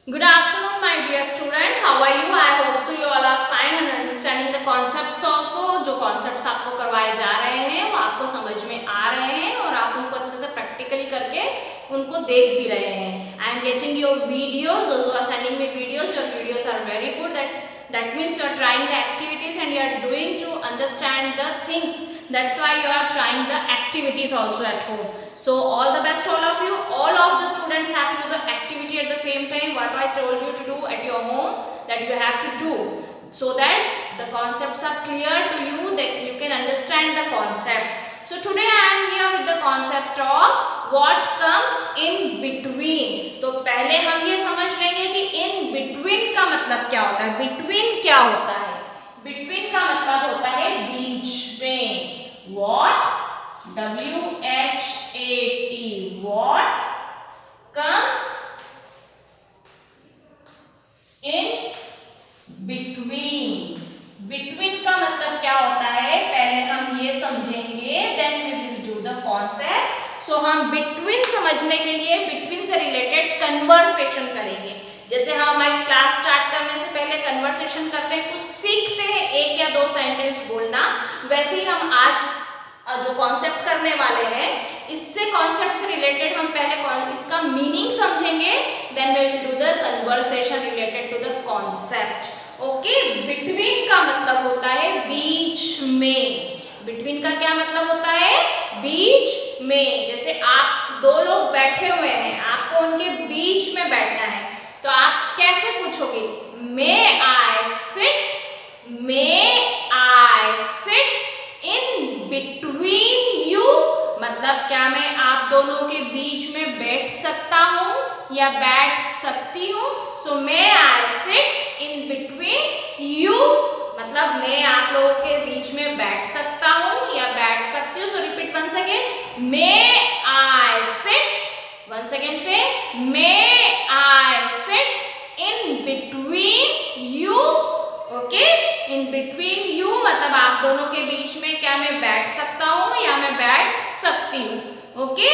Good afternoon, my dear students. How are you? I hope so you all are fine and understanding the concepts also. जो concepts आपको करवाए जा रहे हैं वो आपको समझ में आ रहे हैं और आप उनको अच्छे से practically करके उनको देख भी रहे हैं. I am getting your videos. Those who are sending me videos, your videos are very good. That means you are trying the activities and you are doing to understand the things. That's why you are trying the activities also at home. So all the best all of you. All of the students have to do the activity at the same time what I told you to do at your home, that you have to do, so that the concepts are clear to you, that you can understand the concepts. So today I am here with the concept of what comes in between. तो पहले हम ये समझ लेंगे कि in between का मतलब क्या होता है. Between क्या होता है? Between का मतलब होता है बीच में. What? WHAT. What comes in between. Between का मतलब क्या होता है पहले हम ये समझेंगे, then we will do the concept. So हम between समझने के लिए between से related conversation करेंगे. जैसे हम हमारी क्लास स्टार्ट करने से पहले कन्वर्सेशन करते हैं, कुछ सीखते हैं, एक या दो सेंटेंस बोलना, वैसे ही हम आज जो कॉन्सेप्ट करने वाले हैं, इससे कॉन्सेप्ट से रिलेटेड हम पहले इसका मीनिंग समझेंगे, then we will do the conversation related to the concept. Okay. Between का मतलब होता है बीच में. बिटवीन का क्या मतलब होता है? बीच में. जैसे आप दो लोग बैठे हुए हैं, आपको उनके बीच में बैठना है, तो आप कैसे पूछोगे? May I sit. May I sit in between you. मतलब क्या मैं आप दोनों के बीच में बैठ सकता हूँ या बैठ सकती हूँ? So may I sit in between you. मतलब मैं आप लोगों के बीच में बैठ सकता हूँ या बैठ सकती हूँ. So repeat once again. May I sit. Once again से may I sit in between you. Okay. In between you मतलब आप दोनों के बीच में क्या मैं बैठ सकता हूँ या मैं बैठ सकती हूँ. Okay.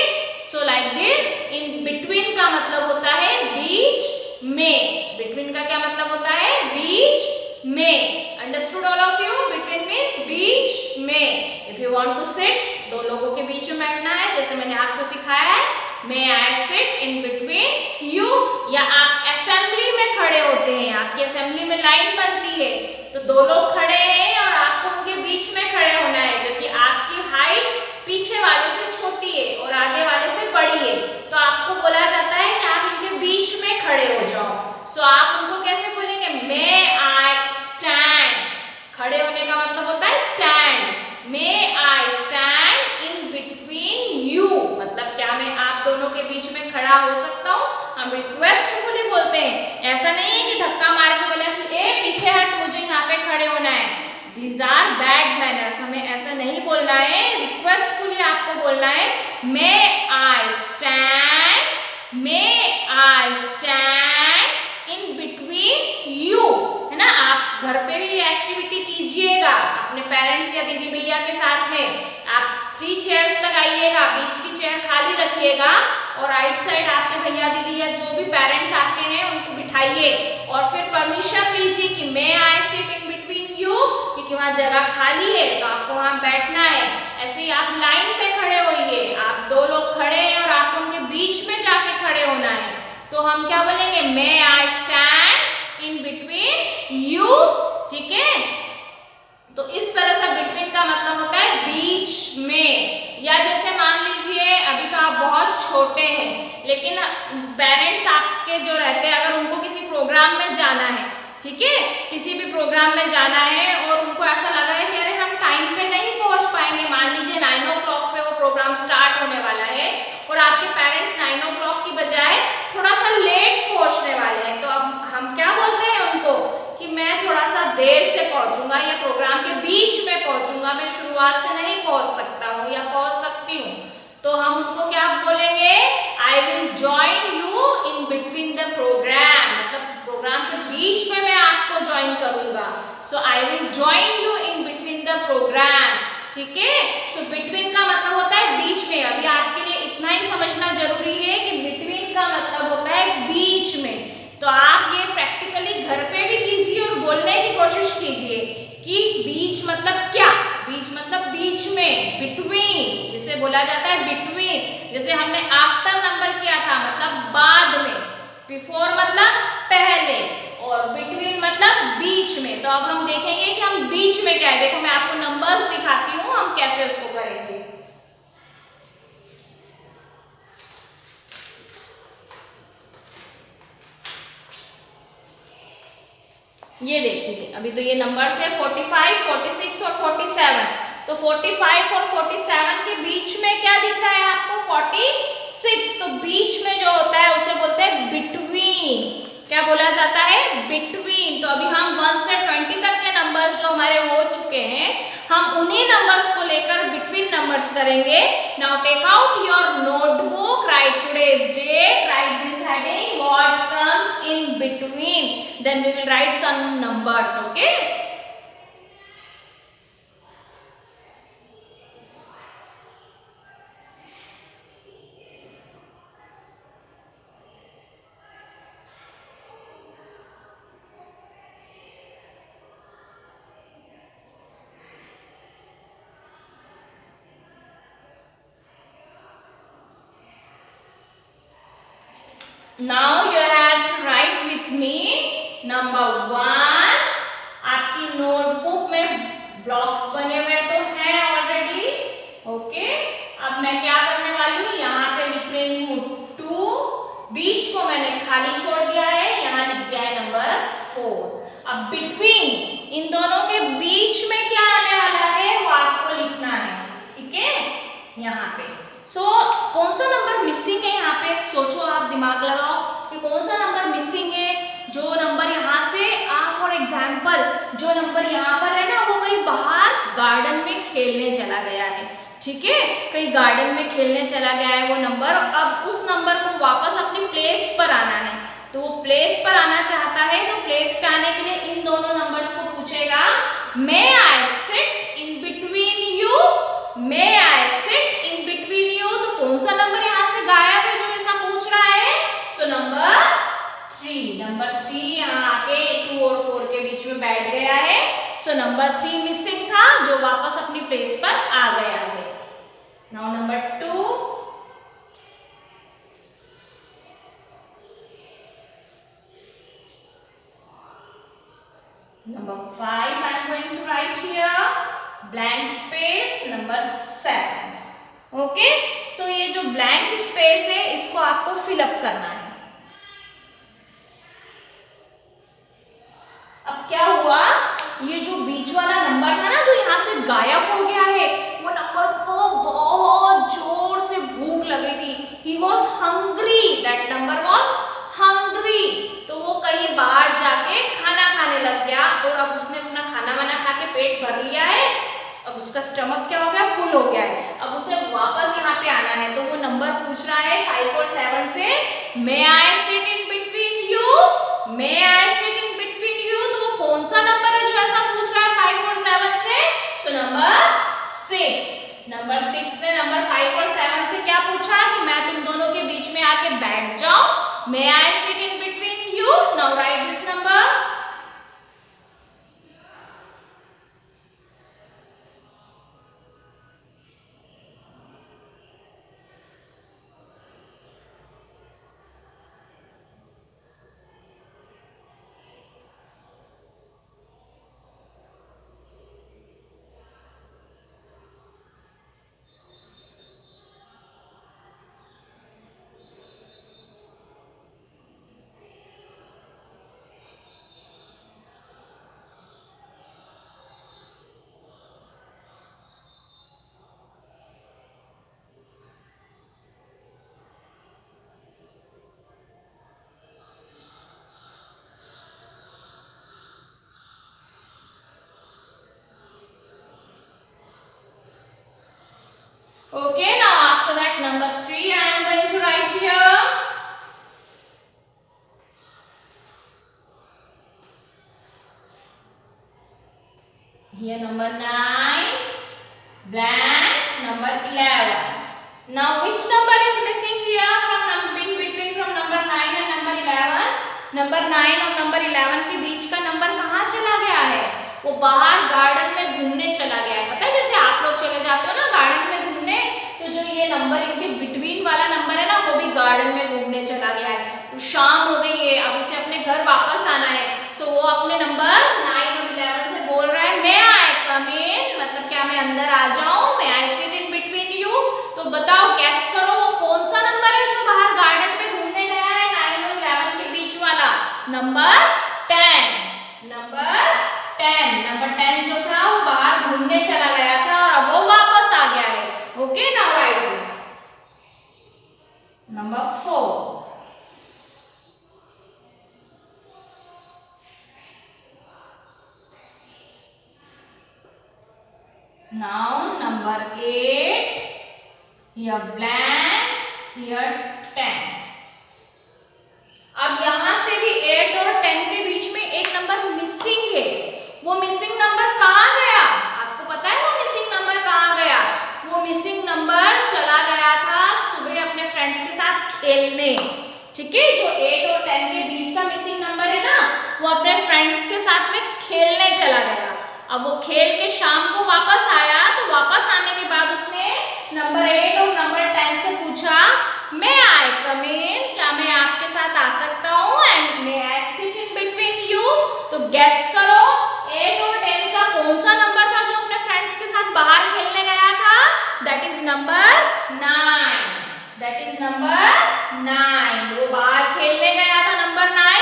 So like this. In between का मतलब होता है बीच में. बिटवीन का क्या मतलब होता है? बीच में. Understood all of you? Between means बीच में. If you want to sit, दो लोगों के बीच में बैठना है, जैसे मैंने आपको सिखाया है, may I sit in between you. या आप असेंबली में खड़े होते हैं, आपकी असेंबली में लाइन बनती है, तो दो लोग खड़े हैं और आपको उनके बीच में खड़े होना है, क्योंकि आपकी हाइट पीछे वाले से छोटी है और आगे वाले से बड़ी है, तो आपको बोला जाता है कि आप इनके बीच में खड़े हो जाओ. सो आप उनको कैसे बोलेंगे? May I stand. खड़े होने का मतलब होता है stand. May I stand in between you. मतलब क्या मैं आप दोनों के बीच में खड़ा हो सकता हूँ? हम रिक्वेस्टफुली बोलते हैं. ऐसा नहीं है कि धक्का मार के बोला कि ए पीछे हट, मुझे यहाँ पे खड़े होना है. These are bad manners. हमें ऐसा नहीं बोलना है. रिक्वेस्टफुली आपको बोलना है may I stand. May I stand in between you. है ना. आप घर पे भी एक्टिविटी कीजिएगा अपने पेरेंट्स या दीदी भैया के साथ में. आप 3 चेयर्स लगाइएगा, बीच की चेयर खाली रखिएगा और राइट साइड आपके भैया दीदी या जो भी पेरेंट्स आपके हैं उनको बिठाइए और फिर परमिशन लीजिए कि may I sit in between you, क्योंकि वहाँ जगह खाली है तो आपको वहाँ बैठना है. ऐसे ही आप लाइन पे खड़े होइए. आप दो लोग खड़े हैं और आपको उनके बीच में जाके खड़े होना है, तो हम क्या बोलेंगे? May I stand in between you. ठीक है. तो इस तरह से बिटवीन का मतलब होता है बीच में. या जैसे मान लीजिए अभी तो आप बहुत छोटे हैं, लेकिन पेरेंट्स आपके जो रहते हैं, अगर उनको किसी प्रोग्राम में जाना है, ठीक है, किसी भी प्रोग्राम में जाना है और उनको ऐसा लग रहा है कि अरे हम टाइम पे नहीं पहुंच पाएंगे. मान लीजिए 9 o'clock पे वो प्रोग्राम स्टार्ट होने वाला है और आपके पेरेंट्स 9 o'clock की बजाय थोड़ा सा लेट पहुंचने वाले हैं, तो अब हम क्या बोलते हैं उनको कि मैं थोड़ा सा देर से पहुंचूंगा या प्रोग्राम के बीच में पहुंचूंगा, मैं शुरुआत से नहीं पहुंच सकता हूँ या पहुंच सकती हूँ. तो हम उनको क्या बोलेंगे? I will join you in between the program. मतलब प्रोग्राम के बीच में मैं आपको ज्वाइन करूंगा. So I will join you in between the program. ठीक है. सो बिटवीन का मतलब होता है बीच में. अभी आपके लिए इतना ही समझना जरूरी है कि बिटवीन का मतलब होता है बीच में. तो में, बिटवीन जिसे बोला जाता है बिटवीन। जैसे हमने आफ्टर नंबर किया था मतलब बाद में, बिफोर मतलब पहले, और बिटवीन मतलब बीच में। तो अब हम देखेंगे कि हम बीच में क्या है। देखो मैं आपको नंबर्स दिखाती हूँ हम कैसे उसको करेंगे। ये देखिए अभी तो ये नंबर्स है 45, 46 और 47। तो 45 और 47 के बीच में क्या दिख रहा है आपको? 46। तो बीच में जो होता है उसे बोलते हैं बिटवीन। क्या बोला जाता है? बिटवीन। तो अभी हम 1 से 20 तक के नंबर्स जो हमारे हो चुके हैं, हम उन्हीं नंबर्स को लेकर बिटवीन नंबर्स करेंगे। Now take out your notebook, write today's date, write this heading, what comes in between, then we will write some numbers. Okay, now you have to write with me number 1। आपकी notebook में blocks बने हुए तो हैं already. Okay, अब मैं क्या करने वाली हूँ, यहाँ पे लिख रही हूँ 2, बीच को मैंने खाली छोड़ दिया है, यहाँ लिख दिया है नंबर 4। अब बिटवीन इन दोनों के बीच में क्या आने वाला है वो आपको लिखना है। ठीक है, यहाँ पे कौन सा नंबर मिसिंग है? यहाँ पे सोचो, आप दिमाग लगाओ कि कौन सा नंबर मिसिंग है। जो नंबर यहाँ से फॉर एग्जाम्पल जो नंबर यहाँ पर है ना, वो कहीं बाहर गार्डन में खेलने चला गया है। ठीक है, कहीं गार्डन में खेलने चला गया है वो नंबर। अब उस नंबर को वापस अपनी प्लेस पर आना है। तो वो प्लेस पर आना चाहता है, तो प्लेस पे आने के लिए इन दोनों नंबर्स को पूछेगा, may I sit in between you, may I sit in between you. तो कौन सा नंबर यहाँ से गायब है जो ऐसा पूछ रहा है? So number 3। नंबर 3 यहाँ आके 2 और 4 के बीच में बैठ गया है। सो नंबर 3 मिसिंग था जो वापस अपनी प्लेस पर आ गया है। Now number 2, number 5 I am going to write here, blank space, number 7. Okay, सो ये जो ब्लैंक स्पेस है इसको आपको फिलअप करना है। अब क्या हुआ, ये जो बीच वाला नंबर था ना जो यहाँ से गायब हो गया है, वो नंबर को बहुत जोर से भूख लग रही थी। He was hungry, that number was hungry। तो वो कहीं बाहर जाके खाना खाने लग गया और अब उसने अपना खाना वाना खा के पेट भर लिया है। अब उसका स्टमक क्या हो गया? फुल हो गया है। अब उसे वापस यहाँ पे आना है, तो वो नंबर पूछ रहा है 5 और 7 से, may I sit in between you, may I sit in between you. तो वो कौन सा नंबर है जो ऐसा पूछ रहा है 5 और 7 से? So number 6। नंबर 6 ने नंबर 5 और 7 से क्या पूछा कि मैं तुम दोनों के बीच में आके बैठ जाऊं, may I sit in between you. Now write this number. Okay, now after that number 3 I am going to write here. Here number 9, blank, number 11. Now which number is missing here from between from number 9 and number 11? Number 9 और number 11 के बीच का number कहाँ चला गया है? वो बाहर garden में घूमने चला गया है। पता है जैसे आप लोग चले जाते हो जो ये नंबर इनके बिटवीन वाला नंबर है ना वो भी गार्डन में घूमने चला गया है। तो शाम हो गई है, अब उसे अपने घर वापस आना है। सो वो अपने नंबर 9 और 11 से बोल रहा है, मे आई कम इन, मतलब क्या मैं अंदर आ जाऊं, may I sit in between you. तो बताओ, गेस करो वो कौन सा नंबर है जो बाहर गार्डन में घूमने गया है 9 और 11 के बीच वाला? नंबर 10। नंबर 10 जो था वो बाहर घूमने चला गया था और अब वो वापस आ गया है। Okay, now write this. Number 4। Now number 8, here blank, here 10. अब यहां से भी 8 और 10 के बीच में एक नंबर मिसिंग है। वो मिसिंग नंबर कहाँ गया? आपको पता है वो मिसिंग नंबर कहाँ गया? वो मिसिंग नंबर चला गया था सुबह अपने फ्रेंड्स के साथ खेलने। ठीक है, जो 8 और 10 के बीच का मिसिंग नंबर है ना, वो अपने फ्रेंड्स के साथ में खेलने चला गया। अब वो खेल के शाम को वापस आया, तो वापस आने के बाद उसने नंबर 8 और नंबर 10 से पूछा, मे आई कम इन, क्या मैं आपके साथ आ सकता हूँ, and may I sit in between you. तो गेस करो 8 और 10 का कौन सा नंबर था जो अपने फ्रेंड्स के साथ बाहर खेलने गया था? That is number 9। That is number 9। वो बाहर खेलने गया था नंबर 9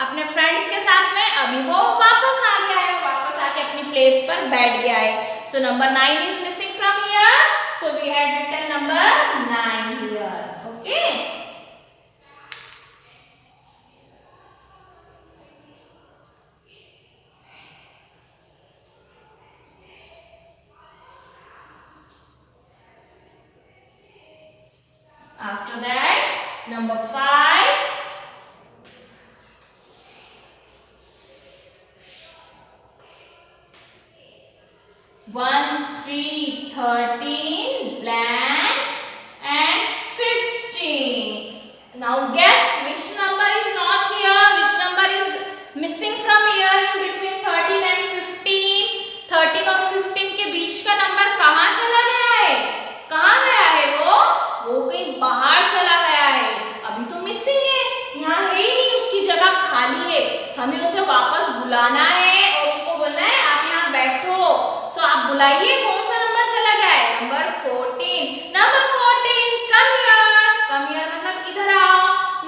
अपने फ्रेंड्स के साथ में। अभी वो वापस आ गया है, वापस आके अपनी प्लेस पर बैठ गया है। So number 9 is missing from here, so we had written number 9 here. Okay, after that number 5, 1, 3, 13 blank and 15. Now guess which number is not here, which number is missing from here in between 13 and 15. 13 और 15 के बीच का number कहाँ चला गया है? कहाँ गया है वो कहीं बाहर चला गया है। अभी तो मिसिंग है, यहाँ है ही नहीं, उसकी जगह खाली है। हमें उसे वापस बुलाना है और उसको बोलना है आप यहाँ बैठो। सो आप बुलाइए, कौन सा नंबर चला गया है? नंबर 14। नंबर 14 कम हियर मतलब इधर आओ।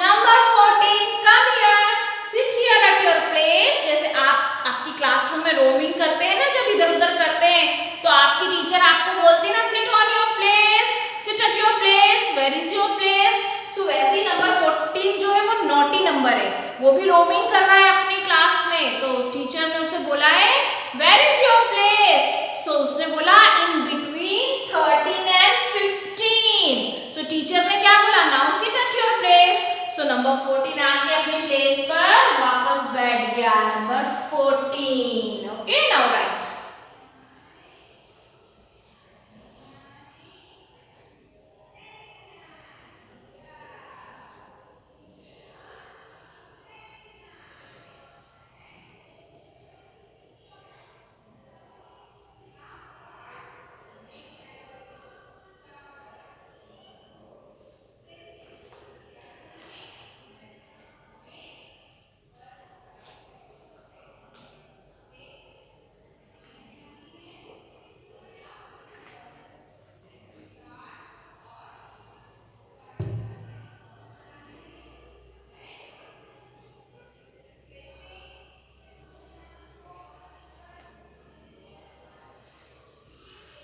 Number 14 come here, sit here eight your place. जैसे आप आपकी क्लासरूम में रोमिंग करते हैं ना, जब इधर उधर करते हैं, तो आपकी टीचर आपको बोलती है ना, sit on your place, sit at your place, where is your place. So वैसे ही नंबर 14 जो है वो नॉटी नंबर है, वो भी रोमिंग कर रहा है अपनी क्लास में। तो टीचर ने उसे बोला है वेयर इज योर प्लेस। सो उसने बोला in between 13 and 15। So teacher ने क्या बोला? Now sit at your place. So number 14 आके अपनी प्लेस पर वापस बैठ गया, number 14। Okay, now right.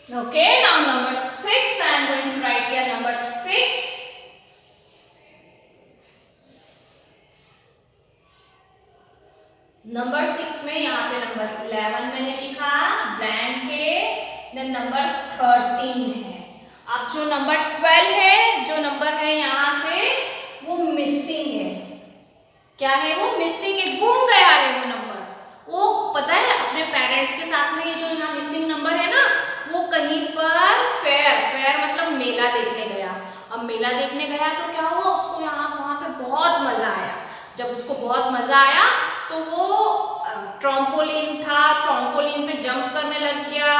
Okay, now number 6, I am going to write here number 6. Number 6 में यहाँ पे नंबर 11 मैंने लिखा ब्लैंक है, देन नंबर 13 है। अब जो नंबर 12 है, जो नंबर है यहाँ से वो मिसिंग है। क्या है वो? मिसिंग है, गुम गया है वो नंबर। वो पता है अपने पेरेंट्स के साथ में ये जो यहाँ मिसिंग नंबर है ना, वो कहीं पर फेयर मतलब मेला देखने गया। अब मेला देखने गया तो क्या हुआ, उसको वहाँ पे बहुत मजा आया। जब उसको बहुत मजा आया तो वो ट्रम्पोलिन था, ट्रम्पोलिन पे जंप करने लग गया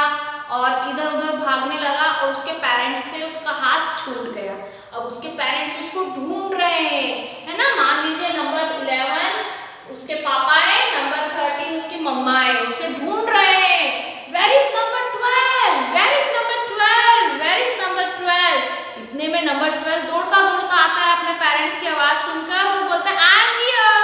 और इधर उधर भागने लगा और उसके पेरेंट्स से उसका हाथ छूट गया। अब उसके पेरेंट्स उसको ढूंढ रहे हैं, है ना। मान लीजिए नंबर 11 उसके पापा है, नंबर 13 उसकी मम्मा है, उसे ढूंढ रहे हैं। Where is number 12, where is number 12, where is number 12। इतने में नंबर 12 दौड़ता दौड़ता आता है अपने पेरेंट्स की आवाज सुनकर और बोलता है I am here,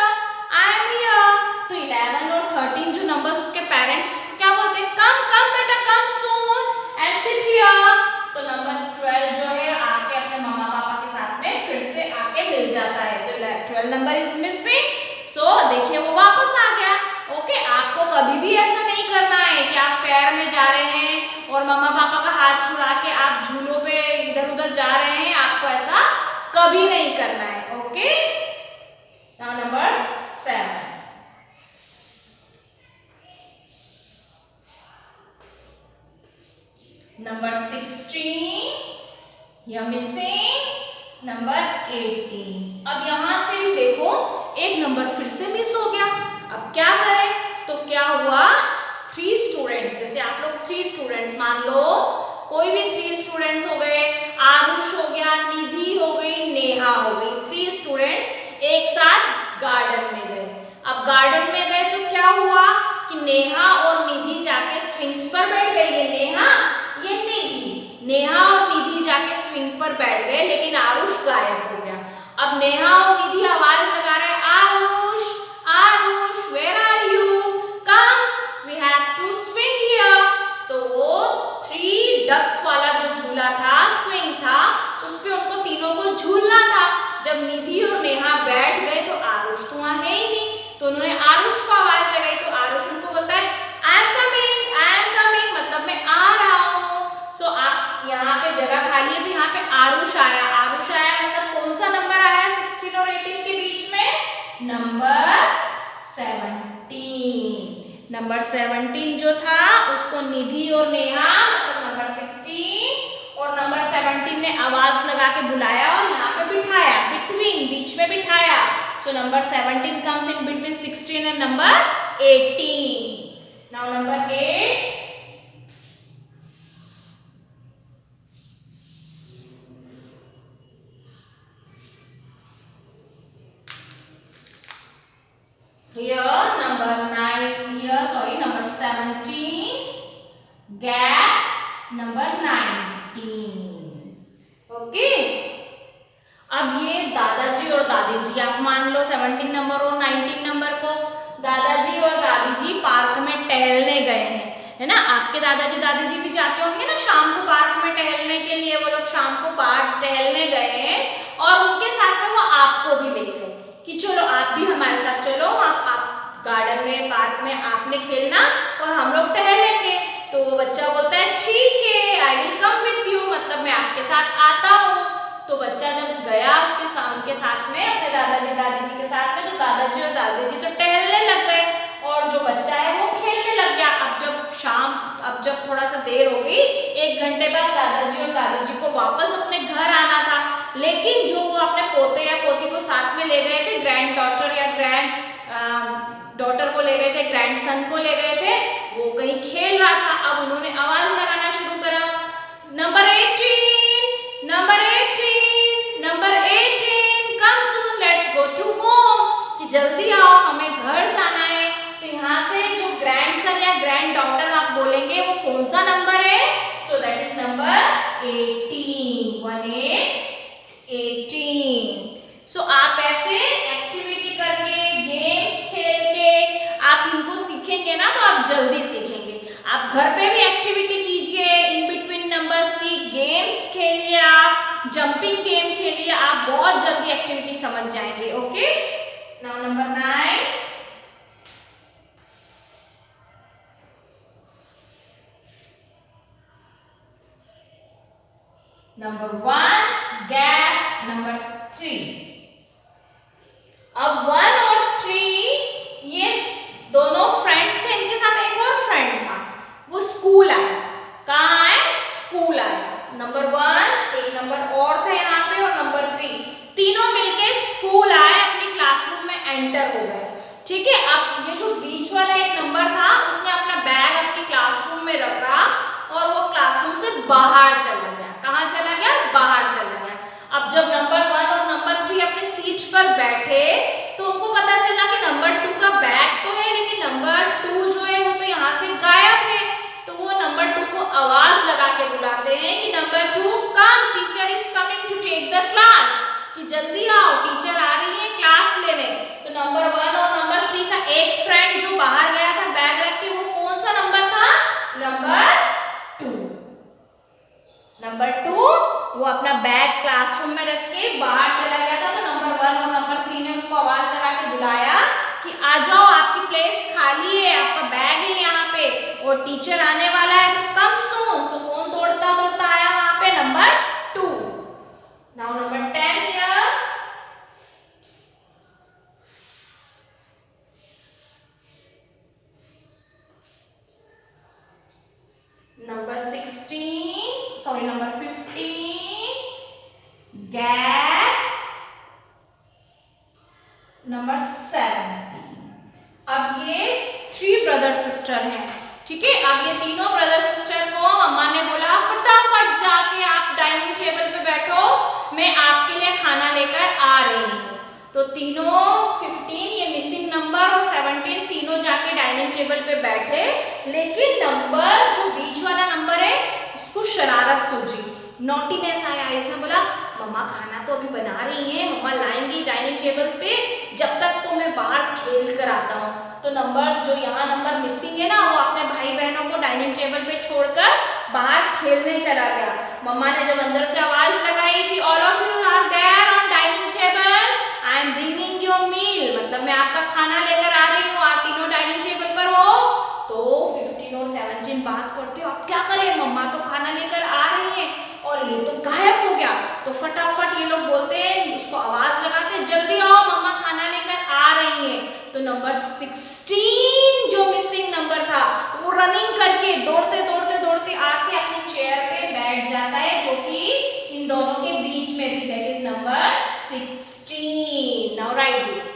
I am here. तो 11 और 13 जो नंबर्स उसके पेरेंट्स क्या बोलते हैं, कम कम बेटा कम सून एंड सिट हियर। तो नंबर 12 जो है आके अपने मम्मा पापा के साथ में फिर से आके मिल जाता है। तो 12 नंबर इज मिसिंग। सो देखिए वो वापस आ गया। ओके, आपको कभी भी ऐसा नहीं करना है कि आप फेयर में जा रहे हैं और मम्मा पापा का हाथ छुड़ा के आप झूलों पे इधर उधर जा रहे हैं, आपको ऐसा कभी नहीं करना है। Okay, now number 7। Number 16 you're missing number 18। अब यहां से भी देखो एक नंबर फिर से मिस हो गया। अब क्या करें, तो क्या हुआ, 3 स्टूडेंट्स, जैसे आप लोग 3 स्टूडेंट्स मान लो, कोई भी 3 स्टूडेंट्स हो गए, आरुष हो गया, निधि हो गई, नेहा हो गई, 3 स्टूडेंट्स एक साथ गार्डन में गए। अब गार्डन में गए तो क्या हुआ कि नेहा और निधि जाके स्विंग्स पर बैठ गई। ये नेहा, ये निधि, नेहा और निधि जाके स्विंग पर बैठ गए, लेकिन आरुष गायब हो गया। अब नेहा और निधि आवाज लगा रहे, Aarush Aarush where are you, come we have to swing here. तो वो 3 डक्स वाला जो झूला था, स्विंग था, उस पे उनको तीनों को झूलना था। जब निधि और नेहा बैठ गए तो आरुष तो वहां है ही नहीं, तो उन्होंने आरुष को आवाज लगाई। तो आरुष उनको बोलता है आई एम कमिंग, मतलब मैं आ रहा हूँ। सो आप यहाँ पे जगह खाली है तो यहाँ पे आरुष आया, आरुष आया मतलब कौन सा नंबर आया 16 और 18 के बीच में, नंबर 17। नंबर 17 जो था उसको निधि और नेहा मतलब नंबर 16 और नंबर 17 ने आवाज लगा के बुलाया और यहाँ पे बिठाया, बिटवीन, बीच में बिठाया। So number 17 comes in between 16 and number 18. Now number 8. Here number 9, here sorry number 17, gap number 19. Okay. अब ये दादाजी और दादी जी, आप मान लो 17 नंबर और 19 नंबर को दादाजी और दादी जी पार्क में टहलने गए हैं, है ना। आपके दादाजी दादी जी भी जाते होंगे ना शाम को पार्क में टहलने के लिए। वो लोग शाम को पार्क टहलने गए हैं और उनके साथ में वो आपको भी ले गए कि चलो आप भी हमारे साथ चलो, आप गार्डन में पार्क में आपने खेलना और हम लोग टहलेंगे। तो वो बच्चा बोलता है ठीक है, I will come with you, मतलब मैं आपके साथ आता हूँ। तो बच्चा जब गया उनके साथ में, अपने दादाजी दादी जी के साथ में, तो दादाजी और दादी जी तो टहलने लग गए और जो बच्चा है वो खेलने लग गया। अब जब थोड़ा सा देर हो गई, 1 घंटे बाद दादाजी और दादी जी को वापस अपने घर आना था, लेकिन जो वो अपने पोते या पोती को साथ में ले गए थे, ग्रैंड डॉटर या ग्रैंड डॉटर को ले गए थे, ग्रैंड सन को ले गए थे, वो कहीं खेल रहा था। अब उन्होंने आवाज लगाना शुरू करा, number 18, number 18, number 18, come soon let's go to home, कि जल्दी आओ हमें घर जाना है। तो यहाँ से जो ग्रैंड सन या ग्रैंड डॉटर आप बोलेंगे वो कौन सा नंबर है, सो दैट इज नंबर 18, 18। सो आप ऐसे एक्टिविटी करके, गेम्स खेल के आप इनको सीखेंगे ना, तो आप जल्दी सीखेंगे। आप घर पे भी एक्टिविटी कीजिए, इन बिटवीन नंबर्स की गेम्स खेलिए, आप जंपिंग गेम खेलिए, आप बहुत जल्दी एक्टिविटी समझ जाएंगे। Okay, now number 9। Number 1 gap number 3। अब 1 और 3 ये दोनों फ्रेंड्स थे, इनके साथ एक और फ्रेंड था, वो स्कूल आया। कहाँ आए, स्कूल आया। नंबर 1 एक नंबर और था यहाँ पे, और नंबर 3 तीनों मिलके स्कूल आए, अपनी क्लासरूम में एंटर हो गए। ठीक है, अब ये जो बीच वाला एक नंबर था उसने अपना बैग अपनी क्लासरूम में रखा और वो क्लासरूम से बाहर चला गया। कहाँ चला गया? बाहर चला गया। अब जब नंबर 1 और नंबर 3 अपनी सीट पर बैठे तो उनको पता चला कि नंबर 2 का बैग तो है, लेकिन नंबर 2 जो है वो तो यहाँ से गायब है। तो वो नंबर 2 को आवाज लगा के बुलाते हैं कि number 2 come, teacher is coming to take the class, कि जल्दी आओ, टीचर आ रही है क्लास लेने। तो नंबर 1 और नंबर 3 का एक फ्रेंड जो बाहर गया था बैग रख के, वो कौन सा नंबर था? नंबर 2। नंबर 2 वो अपना बैग क्लासरूम में रख के बाहर चला गया था। तो नंबर 1 और नंबर 3 ने उसको आवाज लगा के बुलाया कि आ जाओ, आपकी प्लेस खाली है, आपका बैग है यहाँ पे और टीचर आने वाला है, तो कम सून। सो कौन दौड़ता दौड़ता आया वहां पे? Number 2। Now number 10 here. Number 16, sorry number 15, gap, number 17। अब ये 3 ब्रदर सिस्टर हैं, ठीक है। अब ये तीनों ब्रदर सिस्टर को मम्मा ने बोला फटाफट जाके आप डाइनिंग टेबल पे बैठो, मैं आपके लिए खाना लेकर आ रही हूँ। तो तीनों 15 ये मिसिंग नंबर और 17 तीनों जाके डाइनिंग टेबल पे बैठे, लेकिन नंबर जो बीच वाला नंबर है इसको शरारत सूझी, नॉटीनेस आया। इसने बोला मम्मा खाना तो अभी बना रही है, मम्मा लाएंगी डाइनिंग टेबल पे, जब तक तो मैं बाहर खेल कर आता हूँ। तो नंबर जो यहाँ नंबर मिसिंग है ना, वो अपने भाई बहनों को डाइनिंग टेबल पे छोड़कर बाहर खेलने चला गया। मम्मा ने जब अंदर से आवाज लगाई कि all of you are there on dining table, I am bringing your meal, मतलब मैं आपका खाना लेकर आ रही हूँ, आप तीनों डाइनिंग टेबल पर हो। तो 15 और 17 बात करते हो, अब क्या करें, मम्मा तो खाना लेकर आ रही है और ये तो गायब हो गया। तो फटाफट ये लोग बोलते हैं, उसको आवाज लगाते हैं, जल्दी आओ मम्मा खाना लेकर आ रही है। तो नंबर 16 जो मिसिंग नंबर था वो रनिंग करके दौड़ते दौड़ते दौड़ते आके अपनी चेयर पे बैठ जाता है, जो कि इन दोनों के बीच में थी, that is number 16। Now write this.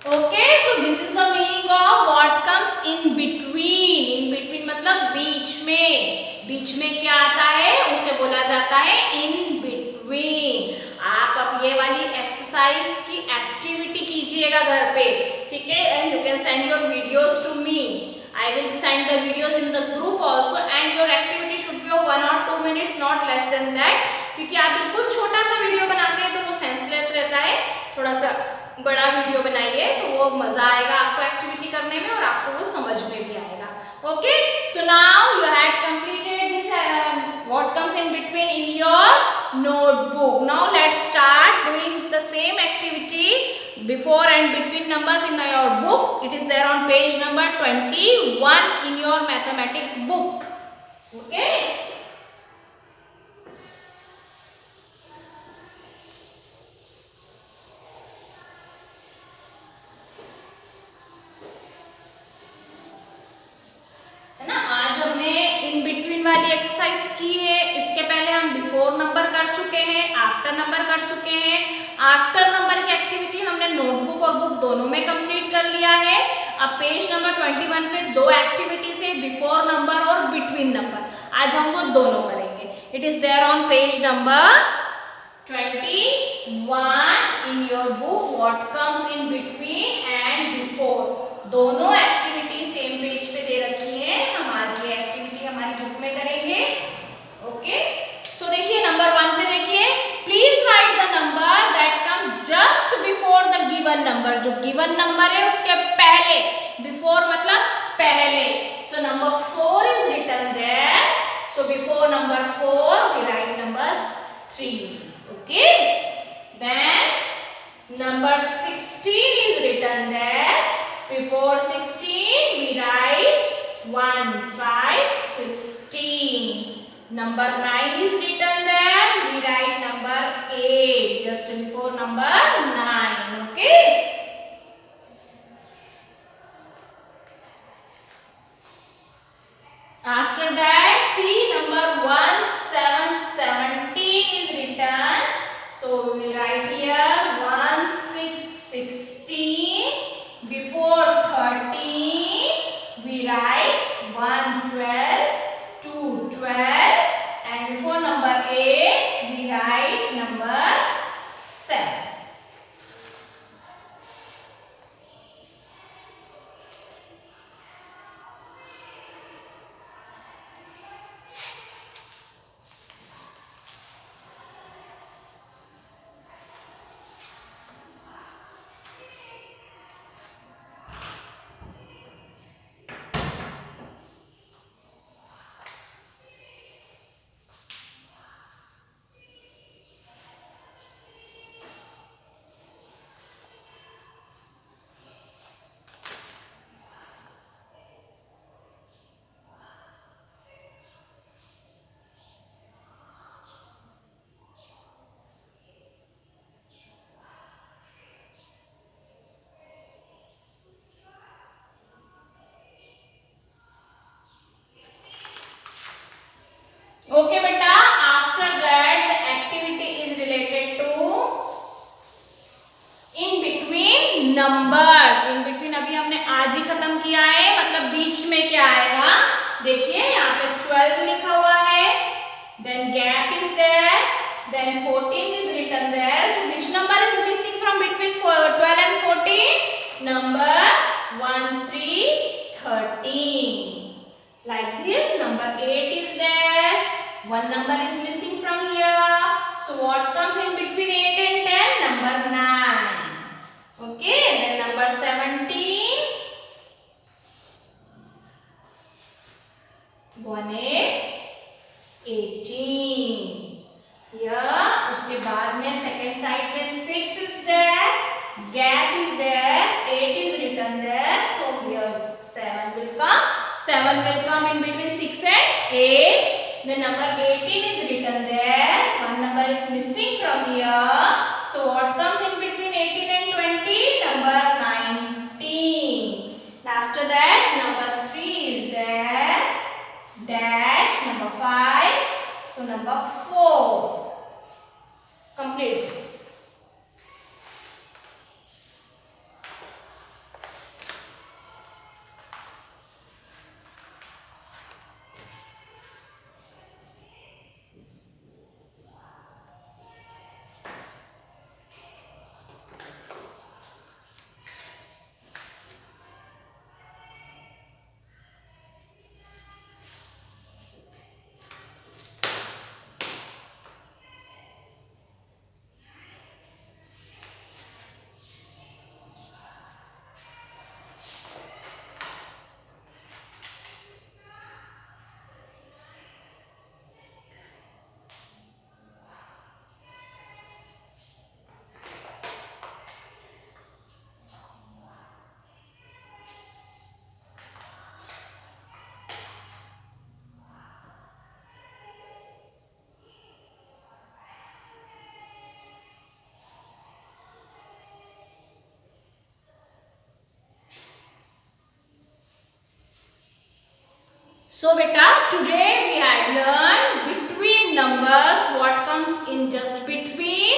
Okay, so this is the meaning of what comes in between. In between मतलब बीच में, बीच में क्या आता है उसे बोला जाता है in between। आप अब ये वाली एक्सरसाइज की एक्टिविटी कीजिएगा घर पे, ठीक है, and you can send your videos to me. I will send the videos in the group also, and your activity should be of 1 or 2 minutes, not less than that, क्योंकि आप बिल्कुल छोटा सा वीडियो बनाते हैं तो वो सेंसलेस रहता है, थोड़ा सा बड़ा वीडियो बनाइए तो वो मजा आएगा आपको एक्टिविटी करने में और आपको वो समझ में भी आएगा। Okay, so now you had completed this what comes in between in your notebook. Now let's start doing the same activity before and between numbers in your book. It is there on page number 21 in your mathematics book. Okay, वाली exercise की है। इसके पहले हम before number कर चुके हैं, after number कर चुके हैं। आफ्टर नंबर की एक्टिविटी हमने नोटबुक और बुक दोनों में कंप्लीट कर लिया है। अब पेज नंबर 21 पे 2 एक्टिविटीज है, बिफोर नंबर और बिटवीन नंबर। आज हम वो दोनों करेंगे। It is there on page number 21 in your book what comes in between and before. दोनों एक्टिविटी सेम पेज पे दे रखी है, हम आज ये एक्टिविटी हमारी बुक में करेंगे। ओके, सो देखिए नंबर 1 पे देखिए, please write the number that comes just before the given number. जो गिवन नंबर है उसके पहले, बिफोर मतलब पहले। So number 4 is written there, so before number 4 we write number 3। Okay, then number 16 is written there, before 16 we write 1, 5, 15. Number 9 is written there, we write number 8 just before number 9. Okay, after that see number 1, 7, 17 is written, so we write here 1, 6, 16. Before 13 we write 1, 12, 2, 12, and before number 8 we write number 7. Okay बेटा, after that the activity is related to in between numbers. in between अभी हमने आज ही खत्म किया है, मतलब बीच में क्या आएगा देखिए, यहाँ पे 12 लिखा हुआ है, then gap is there, then 14 is written there. So which number is missing from between 12 and 14? Number 1, 3, 13. Like this, number 8 is there. One number is missing from here. So what comes in between 8 and 10? Number 9. Okay, then number 17. 1, 8, 18. Here, उसके बाद में second side में 6 is there. Gap is there. 8 is written there. So here 7 will come. 7 will come in between 6 and 8. The number 18 is written there. One number is missing from here. So what comes in between 18 and 20? Number 19. After that, number 3 is there. Dash number 5. So number 4. Complete this. So beta, today we had learned between numbers what comes in just between.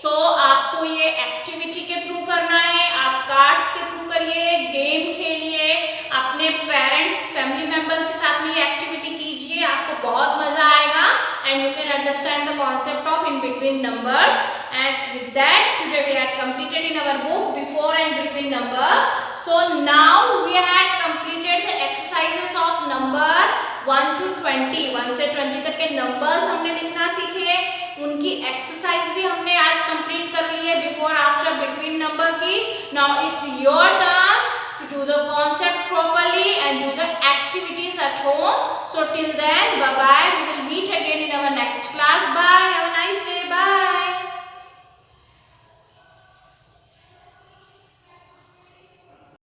So आपको ये activity के through करना है, आप cards के through करिए, game खेलिए, अपने पेरेंट्स फैमिली मेंबर्स के साथ में ये एक्टिविटी कीजिए, आपको बहुत मजा आएगा and you can understand the concept of in between numbers and with that today we had completed in our book before and between number. So now we had completed the exercises of number 1 to 20. 1 से 20 तक के numbers हमने लिखना सीखे, उनकी exercise भी हमने आज complete कर ली है before after between number की. Now it's your turn to do the concept properly and do the activities at home. So till then, bye bye. We will meet again in our next class. Bye.